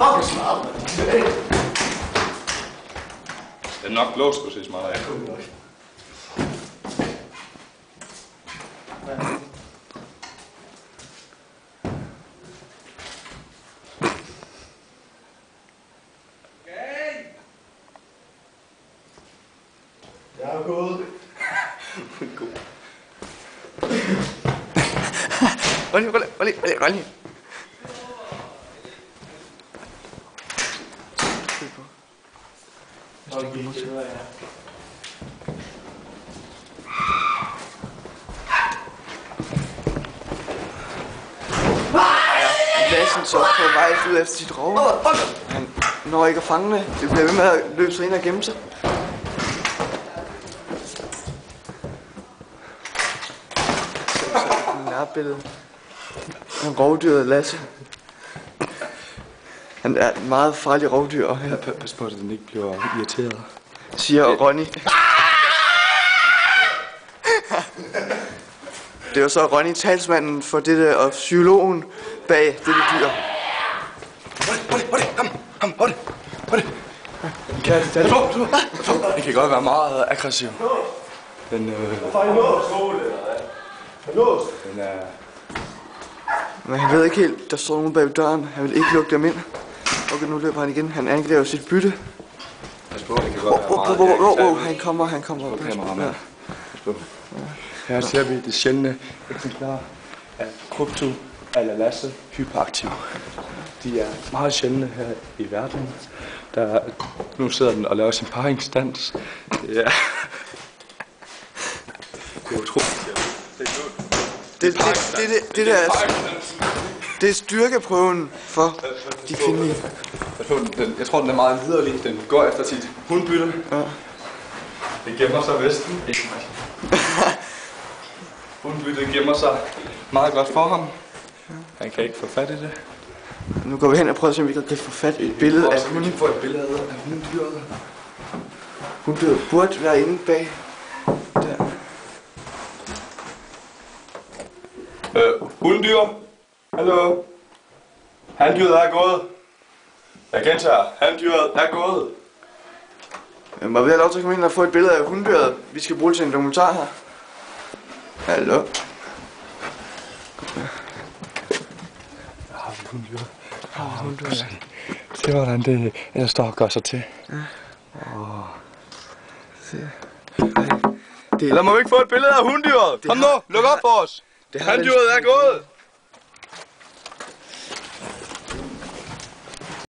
Fuck, slap. Den er nok låst, du ses meget af. Jeg er gået. God. Ronny. Lassen så på vej ud efter sit rov. Han når ikke at fange det. Det bliver ved med at løbe sig ind og gemme sig. Nærbillede. Han rovdyret Lasse. Han er et meget farlig rovdyr. Pas på, at den ikke bliver irriteret. Siger Ronny. Det er jo så Ronny, talsmanden for dette, og psykologen bag dette dyr. Hold det. Den kan godt være meget aggressiv. Den er... Men han ved ikke helt, der står nogen bag døren. Han vil ikke lukke dem ind. Okay, nu løber han igen. Han angriber sit bytte. Pas på, det kan godt være meget... Han kommer. Pas på. Her ser vi det sjældne eksemplar af Krypto eller Lasse hyperaktiv. De er meget sjældne her i verden. Nu sidder den og laver sin paringsdans. Ja. Det er utroligt. Det er styrkeprøven for de kvindelige. Jeg tror, den er meget liderlig. Den går efter sit hundbytte. Ja. Det gemmer sig vesten. Hundbyttet gemmer sig meget godt for ham. Han kan ikke få fat i det. Nu går vi hen og prøver at se, om vi kan få fat i et billede af hunden. Vi får et billede af hunddyret. Hunddyret burde være inde bag. Der. Hunddyr. Hallo. Handdyret er gået. Jeg gentager. Handdyret er gået. Må vi have lov til at komme ind og få et billede af hunddyret? Vi skal bruge det til en dokumentar her. Hallo. Der har vi hunddyret. Se hvordan det ellers står og gør sig til. Eller må vi ikke få et billede af hunddyret? Kom nu, luk op for os. Handdyret er gået.